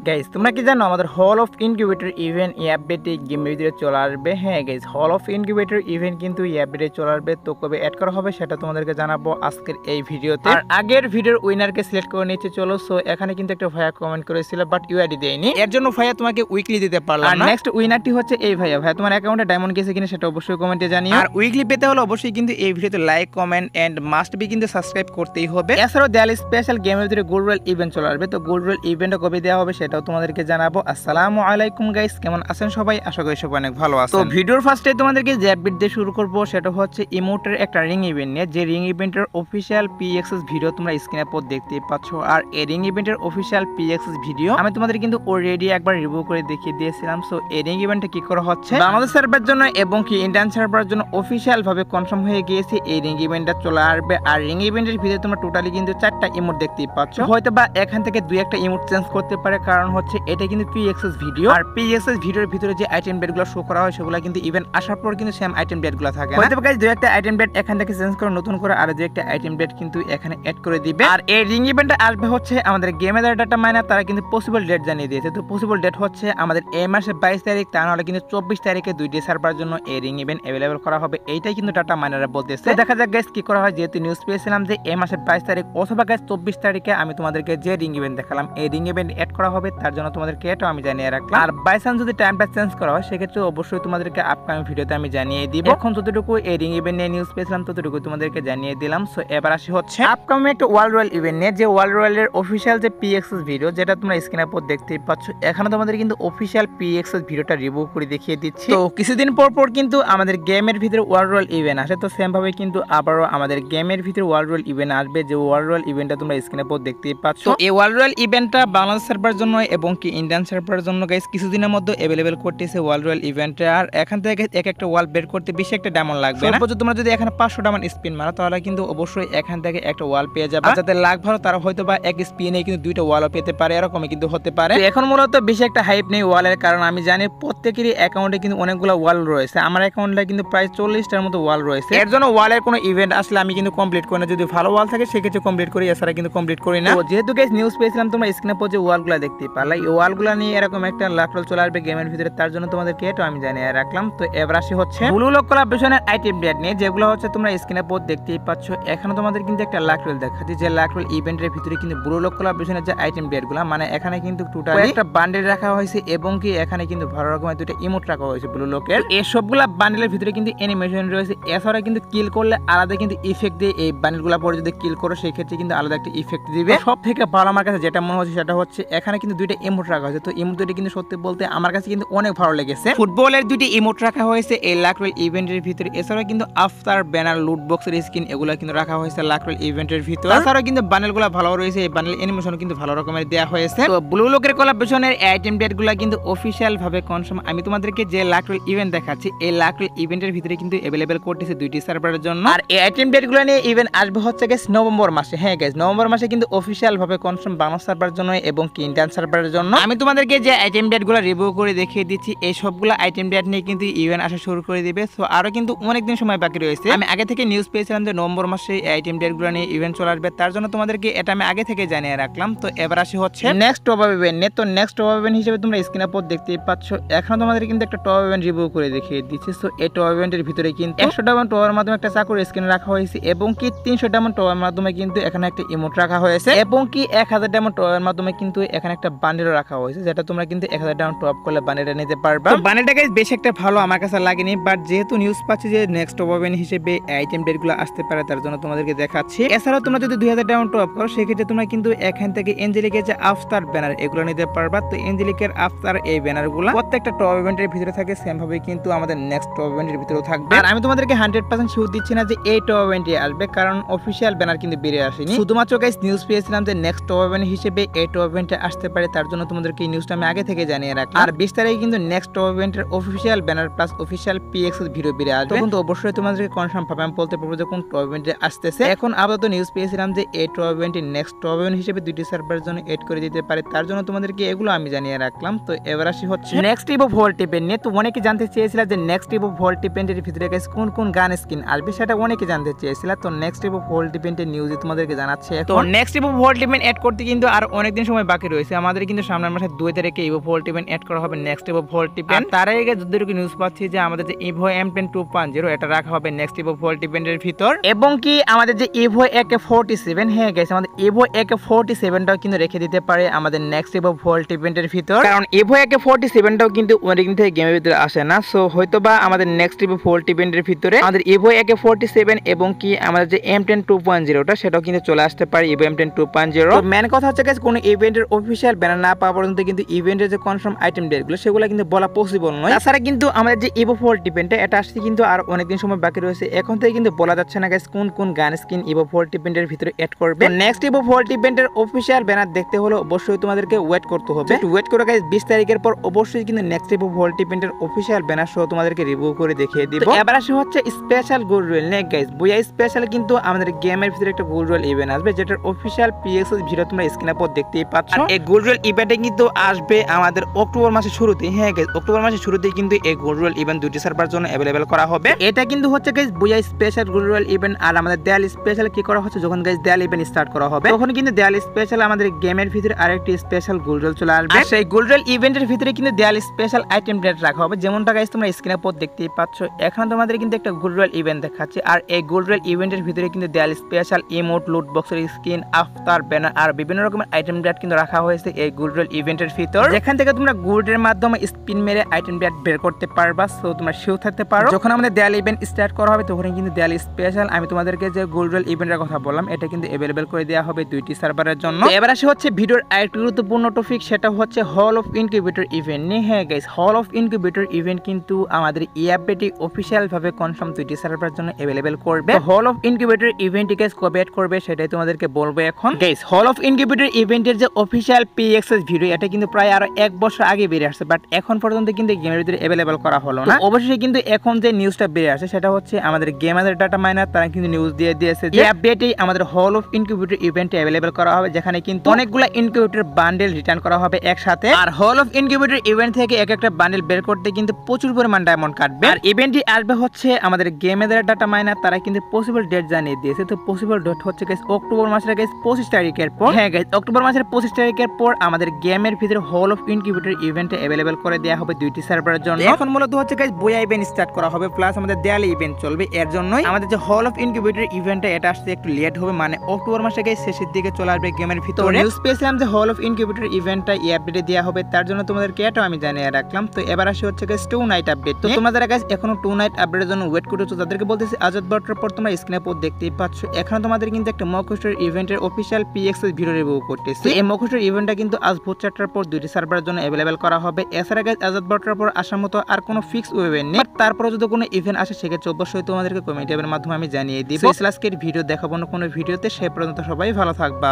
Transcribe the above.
Guys তোমরা কি জানো আমাদের হল অফ ইনকিউবেটর ইভেন্ট এই আপডেটে গেমের ভিতরে চলে আসবে। হ্যাঁ guys, hall of incubator event কিন্তু এই আপডেটে চলে আসবে। তো কবে অ্যাড করা হবে সেটা তোমাদেরকে জানাবো আজকের এই ভিডিওতে। আর আগের ভিডিওর উইনারকে সিলেক্ট করে নিতে চলো। সো এখানে কিন্তু একটা ভাইয়া কমেন্ট করেছিল বাট ইউআইডি দেয়নি, এর জন্য ভাইয়া তোমাকে উইকলি দিতে পারলাম না। নেক্সট উইনারটি হচ্ছে এই ভাইয়া তোমার অ্যাকাউন্টে ডায়মন্ড গেছে কিনা সেটা অবশ্যই কমেন্টে জানিও। আর উইকলি পেতে হলে অবশ্যই কিন্তু এই ভিডিওতে like comment and must be কিন্তু সাবস্ক্রাইব করতেই হবে। এছাড়াও দেয়ালি স্পেশাল গেমের ভিতরে গোল্ড রয়্যাল ইভেন্ট চলে আসবে। তো গোল্ড রয়্যাল ইভেন্টটা কবে দেওয়া হবে সেটাও তোমাদেরকে জানাবো। আসসালামু আলাইকুম গাইস, কেমন আছেন সবাই? আশা করি সবাই অনেক ভালো আছেন। তো ভিডিওর ফার্স্টে তোমাদেরকে যে আপডেট দিয়ে শুরু করব সেটা হচ্ছে ইমোটের একটা রিং ইভেন্ট নিয়ে। যে রিং ইভেন্টের অফিশিয়াল পিএক্সএস ভিডিও তোমরা স্ক্রিনের উপর দেখতেই পাচ্ছ। আর এই রিং ইভেন্টের অফিশিয়াল পিএক্সএস ভিডিও আমি তোমাদের কিন্তু অলরেডি একবার রিভিউ করে দেখিয়ে দিয়েছিলাম। সো এই রিং ইভেন্টটা কি করা হচ্ছে বাংলাদেশ সার্ভারের জন্য এবং কি ইন্ডিয়ান সার্ভারের জন্য অফিশিয়াল ভাবে কনফার্ম হয়ে গিয়েছে এই রিং ইভেন্টটা চলে আসবে। আর রিং ইভেন্টের ভিতরে তোমরা টোটালি কিন্তু 4টা ইমোট দেখতেই পাচ্ছ। হয়তো বা এখান থেকে দুই একটা ইমোট চেঞ্জ করতে পারে, কারণ হচ্ছে এটা কিন্তু পিএক্সএস ভিডিও। আর পিএক্সএস ভিডিওর ভিতরে যে আইটেম বেডগুলো শো করা হয় সেগুলো কিন্তু ইভেন্ট আসার পর কিন্তু সেম আইটেম বেডগুলো থাকে। হয়তো গাইস দুই একটা আইটেম বেড এখান থেকে চেঞ্জ করে নতুন করে আর দুই একটা আইটেম বেড কিন্তু এখানে অ্যাড করে দিবে। আর এই রিং ইভেন্টটা আসবে হচ্ছে আমাদের গেমের ডাটা মাইনার, তারা কিন্তু পসিবল ডেট জানিয়ে দিয়েছে। তো পসিবল ডেট হচ্ছে আমাদের এই মাসের 22 তারিখ, তা নাহলে কিন্তু 24 তারিখে দুইটি সার্ভারের জন্য এই রিং ইভেন্ট অ্যাভেলেবল করা হবে। এইটাই কিন্তু ডাটা মাইনাররা বলতেছে। দেখা যাক গাইস কি করা হয়। যেহেতু নিউজ পেয়েছিলাম যে এই মাসের 22 তারিখ অথবা গাইস 24 তারিখে আমি তোমাদেরকে যে রিং ইভেন্ট দেখালাম এই রিং ইভেন্ট অ্যাড করা হবে, তার জন্য তোমাদেরকে এটাও আমি জানিয়ে রাখলাম। আর বাই চান্স যদি টাইমটা চেঞ্জ করা হয় সেক্ষেত্রে অবশ্যই তোমাদেরকে আপকামিং ভিডিওতে আমি জানিয়ে দিব। এখন যতটুকু এই রিং ইভেন্ট নিয়ে নিউজ পেয়েছিলাম ততটুকু তোমাদেরকে জানিয়ে দিলাম। সো এবার আসি হচ্ছে আপকামিং একটা ওয়ার্ল্ড রয়্যাল ইভেন্ট নিয়ে। যে ওয়ার্ল্ড রয়্যালের অফিশিয়াল যে পিএক্সএস ভিডিও যেটা তোমরা স্ক্রিনের উপর দেখতেই পাচ্ছ, এখানে তোমাদের কিন্তু অফিশিয়াল পিএক্সএস ভিডিওটা রিভিউ করে দেখিয়ে দিচ্ছি। তো কিছুদিন পর কিন্তু আমাদের গেমের ভিতরে ওয়ার্ল্ড রয়্যাল ইভেন্ট আসে। তো সেম ভাবে কিন্তু আবারও আমাদের গেমের ভিতরে ওয়ার্ল্ড রয়্যাল ইভেন্ট আসবে। যে ওয়ার্ল্ড রয়্যাল ইভেন্টটা তোমরা স্ক্রিনের উপর দেখতেই পাচ্ছ, এই ওয়ার্ল্ড রয়্যাল ইভেন্টটা বাংলাদেশ সার্ভারের জন্য এবং কি ইন্ডিয়ান সার্ভারের জন্য গাইস কিছুদিনের মধ্যে অ্যাভেলেবল করতেছে ওয়ার্ল্ড রয়্যাল ইভেন্টে। আর এখান থেকে এক একটা ওয়াল বের করতে বেশি একটা ডায়মন্ড লাগবে না। সর্বোচ্চ তোমরা যদি এখানে 500 ডায়মন্ড স্পিন মারো তাহলে কিন্তু অবশ্যই এখান থেকে একটা ওয়াল পেয়ে যাবে। যাদের লাখ ভালো তারা হয়তো বা এক স্পিনে কিন্তু দুইটা ওয়ালও পেতে পারে, এরকমই কিন্তু হতে পারে। এখন মূলত বেশি একটা হাইপ নেই ওয়ালের, কারণ আমি জানি প্রত্যেকেরই অ্যাকাউন্টে কিন্তু অনেকগুলো ওয়াল রয়েছে। আমার অ্যাকাউন্টে কিন্তু প্রায় 40টার মতো ওয়াল রয়েছে। এর জন্য ওয়ালের কোনো ইভেন্ট আসলে আমি কিন্তু কমপ্লিট করি না। যদি ভালো ওয়াল থাকে সেক্ষেত্রে কমপ্লিট করি, এছাড়া কিন্তু কমপ্লিট করি না। যেহেতু গাইস নিউজ পেয়েছিলাম তোমরা স্ক্রিনে পর যে ওয়ালগুলো দেখতে পারলে, এই ওয়ালগুলো নিয়ে এরকম একটা লাফল চলে আসবে গেমের ভিতরে, তার জন্য তোমাদেরকে এটা আমি জানিয়ে রাখলাম। তো এবার আসি হচ্ছে ব্লু লক কোলাবরেশনের আইটেম ডেট নিয়ে, যেগুলো হচ্ছে তোমরা স্ক্রিনে পর দেখতেই পাচ্ছ। এখানে তোমাদের কিন্তু একটা লাকরোল দেখাচ্ছি। যে লাকরোল ইভেন্টের ভিতরে কিন্তু ব্লু লক কোলাবরেশনের যে আইটেম ডেটগুলো, মানে এখানে কিন্তু টোটালি একটা বান্ডেল রাখা হয়েছে এবং কি এখানে কিন্তু ভালো রকমের দুটো ইমোট রাখা হয়েছে ব্লু লকের। এই সবগুলা বান্ডেলের ভিতরে কিন্তু অ্যানিমেশন রয়েছে। এছাড়া কিন্তু কিল করলে আলাদা কিন্তু ইফেক্ট দিয়ে এই বান্ডেলগুলো পরে যদি কিল করো সেই ক্ষেত্রে কিন্তু আলাদা একটা ইফেক্ট দিবে। সব থেকে ভালো আমার কাছে যেটা মনে হচ্ছে সেটা হচ্ছে এখানে কিন্তু দুইটা ইমোট রাখা হয়েছে। তো ইমোট দুইটা কিন্তু সত্যি বলতে আমার কাছে কিন্তু অনেক ভালো লেগেছে। ফুটবলের দুইটি ইমোট রাখা হয়েছে এই লাকরোল ইভেন্টের ভিতরে। এছাড়াও কিন্তু আফতার ব্যানার লুট বক্সের স্কিন এগুলো কিন্তু রাখা হয়েছে লাকরোল ইভেন্টের ভিতরে। এছাড়াও কিন্তু বান্ডেলগুলো ভালো রয়েছে, এই বান্ডেল অ্যানিমেশন কিন্তু ভালো রকমের দেওয়া হয়েছে। তো ব্লু লকের কোলাবরেশনের আইটেম ডেটগুলো কিন্তু অফিশিয়াল ভাবে কনফার্ম। আমি তোমাদেরকে যে লাকরোল ইভেন্ট দেখাচ্ছি এই লাকরোল ইভেন্টের ভিতরে কিন্তু অ্যাভেলেবল করতেছে দুইটি সার্ভারের জন্য। আর এই আইটেম ডেটগুলো নিয়ে ইভেন্ট আসবে হচ্ছে গাইস নভেম্বর মাসে। হ্যাঁ গাইস, নভেম্বর মাসে কিন্তু অফিশিয়াল ভাবে কনফার্ম বাংলা সার্ভারের জন্য এবং ইন্ডিয়ান সার্ভারের জন্য। আমি তোমাদেরকে যে আইটেম ডেটগুলো রিভিউ করে দেখিয়ে দিচ্ছি, এই সবগুলো আইটেম ডেট নিয়ে কিন্তু ইভেন্ট আসা শুরু করে দিবে। সো আরো কিন্তু অনেকদিন সময় বাকি রয়েছে। আমি আগে থেকে নিউজ পেয়েছিলাম যে নভেম্বর মাসে এই আইটেম ডেটগুলো নিয়ে ইভেন্ট চলে আসবে, তার জন্য তোমাদেরকে এটা আমি আগে থেকে জানিয়ে রাখলাম। তো এবার আসি হচ্ছে নেক্সট টপ আপ ইভেন্ট নিয়ে। তো নেক্সট টপ আপ ইভেন্ট হিসেবে তোমরা স্ক্রিনের উপর দেখতেই পাচ্ছ, এখন তোমাদের কিন্তু একটা টপ ইভেন্ট রিভিউ করে দেখিয়ে দিচ্ছি। সো এই টপ ইভেন্টের ভিতরে কিন্তু 100 ডায়মন্ড টপের মাধ্যমে একটা চাকুর স্ক্রিন রাখা হয়েছে এবং কি 300 ডায়মন্ড টপের মাধ্যমে কিন্তু এখানে একটা ইমোট রাখা হয়েছে এবং কি 1000 ডায়মন্ড টপের মাধ্যমে কিন্তু এখানে একটা বান্ডেল রাখা হয়েছে, যেটা তোমরা কিন্তু 1000 ডায়মন্ড টপ করলে বান্ডেলটা নিতে পারবে। তো বান্ডেলটা গাইস বেশ একটা ভালো আমার কাছে লাগেনি, বাট যেহেতু নিউজ পাচ্ছি যে নেক্সট টপ ইভেন্ট হিসেবে আইটেম ডেটগুলো আসতে পারে, তার জন্য তোমাদেরকে দেখাচ্ছি। এছাড়াও তোমরা যদি 2000 ডায়মন্ড টপ করো সেক্ষেত্রে তোমরা কিন্তু এখান থেকে এঞ্জেলিকের যে আফতার ব্যানার এগুলো নিতে পারবা। তো এঞ্জেলিকের আফতার এই ব্যানারগুলো প্রত্যেকটা টপ ইভেন্টের ভিতরে থাকে, সেম ভাবে কিন্তু আমাদের নেক্সট টপ ইভেন্টের ভিতরেও থাকবে। আর আমি তোমাদেরকে 100% শিওর দিচ্ছি না যে এই টপ ইভেন্টে আসবে, কারণ অফিশিয়াল ব্যানার কিন্তু বেরিয়ে আসেনি। শুধুমাত্র গাইস নিউজ পেয়েছিলাম যে নেক্সট টপ ইভেন্ট হিসেবে এই টপ ইভেন্টে আসতে পারে, তার জন্য তোমাদেরকে এই নিউজটা আমি আগে থেকে জানিয়ে রাখলাম। আর 20 তারিখে কিন্তু নেক্সট টপ ইভেন্টের official banner plus official P X S video বেরিয়ে আসবে। তখন তো অবশ্যই তোমাদেরকে কনফার্ম ভাবে আমি বলতে পারবো যে কোন টপ ইভেন্টে আসতেছে। এখন আপাতত নিউজ পেয়েছিলাম যে এই টপ ইভেন্টে নেক্সট টপ ইভেন্ট হিসেবে দুইটি সার্ভারের জন্য এড করে দিতে পারে, তার জন্য তোমাদেরকে এগুলো আমি জানিয়ে রাখলাম। তো এবার আসি হচ্ছে নেক্সট ইভো ভোল্ট ইভেন্ট নিয়ে। তো অনেকে জানতে চেয়েছিল যে নেক্সট ইভো ভোল্ট ইভেন্টের ভিতরে গাইস কোন কোন গান স্কিন আসবে, সেটা অনেকে জানতে চেয়েছিল। তো নেক্সট ইভো ভোল্ট ইভেন্টের নিউজ তোমাদেরকে জানাচ্ছে। তো next Evo Volt event add করতে কিন্তু আর অনেকদিন সময় বাকি রয়েছে। আমার আমাদের কিন্তু সামনের মাসে 2 তারিখে ইভো ভোল্ট ইভেন্ট অ্যাড করা হবে নেক্সট ইভো ভোল্ট ইভেন্ট। তার আগে যতটুকু নিউজ পাচ্ছি যে আমাদের যে ইভো M10 2.0 এটা রাখা হবে নেক্সট ইভো ভোল্ট ইভেন্টের ভিতর, এবং কি আমাদের যে ইভো AK47 হ্যাঁ গাইস আমাদের ইভো AK47টাও কিন্তু রেখে দিতে পারে আমাদের নেক্সট ইভো ভোল্ট ইভেন্টের ভিতর, কারণ ইভো AK47টাও কিন্তু অনেকদিন থেকে গেমের ভিতরে আসে না। সো হয়তোবা আমাদের নেক্সট ইভো ভোল্ট ইভেন্টের ভিতরে আমাদের ইভো AK47 এবং কি আমাদের যে M10 2.0টা সেটাও কিন্তু চলে আসতে পারে ইভো M10 2.0। তো মেন কথা হচ্ছে গাইস কোন ইভেন্টের অফিশিয়াল ব্যানার না পাওয়া পর্যন্ত কিন্তু ইভেন্টের যে কনফার্ম আইটেম ডেটগুলো সেগুলো কিন্তু বলা পসিবল নয়। তাছাড়া কিন্তু আমাদের যে ইভো ভোল্ট ইভেন্টটা এটা আসতে কিন্তু আর অনেকদিন সময় বাকি রয়েছে, এখন থেকে কিন্তু বলা যাচ্ছে না গাইস কোন কোন গান স্কিন ইভো ভোল্ট ইভেন্টের ভিতরে অ্যাড করবে। নেক্সট ইভো ভোল্ট ইভেন্টের অফিশিয়াল ব্যানার দেখতে হলে অবশ্যই তোমাদেরকে ওয়েট করতে হবে, ওয়েট করে গাইস 20 তারিখের পর অবশ্যই কিন্তু নেক্সট ইভো ভোল্ট ইভেন্টের অফিশিয়াল ব্যানার সহ তোমাদেরকে রিভিউ করে দেখিয়ে দিব। এবার আসে হচ্ছে স্পেশাল গোল্ড রয়েল নেক গাইস বুয়া স্পেশাল কিন্তু আমাদের গেমের ভিতরে একটা গোল্ড রয়েল ইভেন্ট আসবে যেটার অফিশিয়াল PXS ভিডিও তোমরা স্ক্রিনের উপর দেখতেই পাচ্ছ। এই গোল্ড রয়েল ইভেন্টে কিন্তু আসবে আমাদের অক্টোবর মাসের শুরুতে, হ্যাঁ গাইস অক্টোবর মাসের শুরুতেই কিন্তু এই গোল্ড রয়েল ইভেন্ট দুটি সার্ভার জন্য अवेलेबल করা হবে। এটা কিন্তু হচ্ছে গাইস বুয়া স্পেশাল গোল্ড রয়েল ইভেন্ট। আর আমাদের দেয়াল স্পেশাল কি করা হচ্ছে যখন গাইস দেয়াল ইভেন্ট স্টার্ট করা হবে তখন কিন্তু দেয়াল স্পেশাল আমাদের গেমের ভিতরে আরেকটি স্পেশাল গোল্ড রয়েল চলে আসবে। সেই গোল্ড রয়েল ইভেন্টের ভিতরে কিন্তু দেয়াল স্পেশাল আইটেম ডেট রাখা হবে, যেমনটা গাইস তোমরা স্ক্রিনের উপর দেখতেই পাচ্ছ। এখানে তোমাদের কিন্তু একটা গোল্ড রয়েল ইভেন্ট দেখাচ্ছে, আর এই গোল্ড রয়েল ইভেন্টের ভিতরে কিন্তু দেয়াল স্পেশাল ইমোট লুট বক্সের স্কিন আফতার ব্যানার আর বিভিন্ন রকমের আইটেম ডেট কিন্তু রাখা হয়েছে এই গোল্ড রয়েল ইভেন্টের ভিতর, যেখান থেকে তোমরা গোল্ডের মাধ্যমে স্পিন মেরে আইটেম ডেট বের করতে পারবা। সো তোমরা শিওর থাকতে পারো যখন আমাদের দেয়াল ইভেন্ট স্টার্ট করা হবে তখন কিন্তু দেয়াল স্পেশাল আমি তোমাদেরকে যে গোল্ড রয়েল ইভেন্টের কথা বললাম এটা কিন্তু अवेलेबल করে দেওয়া হবে দুইটি সার্ভারের জন্য। এবার আসে হচ্ছে ভিডিওর আরেকটি গুরুত্বপূর্ণ টপিক, সেটা হচ্ছে হল অফ ইনকিউবেটর ইভেন্ট নিয়ে। হ্যাঁ guys hall of incubator event কিন্তু আমাদের EFBT অফিশিয়াল ভাবে কনফার্ম দুইটি সার্ভারের জন্য अवेलेबल করবে। Hall of incubator event guys কবে অ্যাড করবে সেটাই তোমাদেরকে বলবো এখন। গাইস হল অফ ইনকিউবেটর ইভেন্টের যে অফিশিয়াল PXS ভিডিও এটা কিন্তু প্রায় আরো 1 বছর আগে বের আসছে, বাট এখন পর্যন্ত কিন্তু গেমের ভিতরে अवेलेबल করা হলো না। অবশ্যই কিন্তু এখন যে নিউজটা বের আসে সেটা হচ্ছে আমাদের গেমারদের ডাটা মাইনার তারা কিন্তু নিউজ দিয়ে দিয়েছে যে আপডেটে আমাদের হল অফ ইনকিউবেটর ইভেন্টে अवेलेबल করা হবে, যেখানে কিন্তু অনেকগুলো ইনকিউবেটর বান্ডেল রিটার্ন করা হবে একসাথে। আর হল অফ ইনকিউবেটর ইভেন্ট থেকে এক একটা বান্ডেল বের করতে কিন্তু প্রচুর পরিমাণ ডায়মন্ড কাটবে। আর ইভেন্টটি আসবে হচ্ছে আমাদের গেমারদের ডাটা মাইনার তারা কিন্তু পসিবল ডেট জানিয়ে দিয়েছে। তো পসিবল ডেট হচ্ছে গাইস অক্টোবর মাসের গাইস 25 তারিখের পর। হ্যাঁ গাইস অক্টোবর মাসের 25 তারিখের পর আমাদের গেমের ভিতরে হল অফ ইনকিউবেটর ইভেন্টে अवेलेबल করে দেওয়া হবে দুইটি সার্ভারের জন্য। এখন মূলত হচ্ছে গাইস বয়া ইভেন্ট স্টার্ট করা হবে প্লাস আমাদের দেয়াল ইভেন্ট চলবে, এর জন্যই আমাদের যে হল অফ ইনকিউবেটর ইভেন্টটা এটা আসতে একটু লেট হবে, মানে অক্টোবর মাসে গাইস শেষের দিকে চলে আসবে গেমের ভিতরে। নিউজ পেয়েছিলাম যে হল অফ ইনকিউবেটর ইভেন্টটা এই আপডেটে দেওয়া হবে, তার জন্য তোমাদেরকে এটাও আমি জানিয়ে রাখলাম। তো এবার আসে হচ্ছে গাইস 2 নাইট আপডেট। তো তোমাদের গাইস এখনো 2 নাইট আপডেটের জন্য ওয়েট করতেছো, তাদেরকে বলতেছি আজাদ বটর পর তোমরা স্ক্রিনে পর দেখতেই পাচ্ছ এখন তোমাদের কিন্তু একটা মকস্টার ইভেন্টের অফিশিয়াল PXS ভিডিও রিভিউ করতেছি। এই মকস্টার ইভেন্টটা কিন্তু আজ ভোর 4টার পর দুইটি সার্ভারের জন্য अवेलेबल করা হবে। এছাড়া গাইস আজাদ বটর পর আসার মতো আর কোনো ফিক্স ইভেন্ট নেই, তারপরে যদি কোনো ইভেন্ট আসে সেক্ষেত্রে অবশ্যই তোমাদেরকে কমেন্ট এর মাধ্যমে আমি জানিয়ে দিব। আজকের ভিডিও দেখাবো না কোনো ভিডিওতে, সে পর্যন্ত সবাই ভালো থাকবা।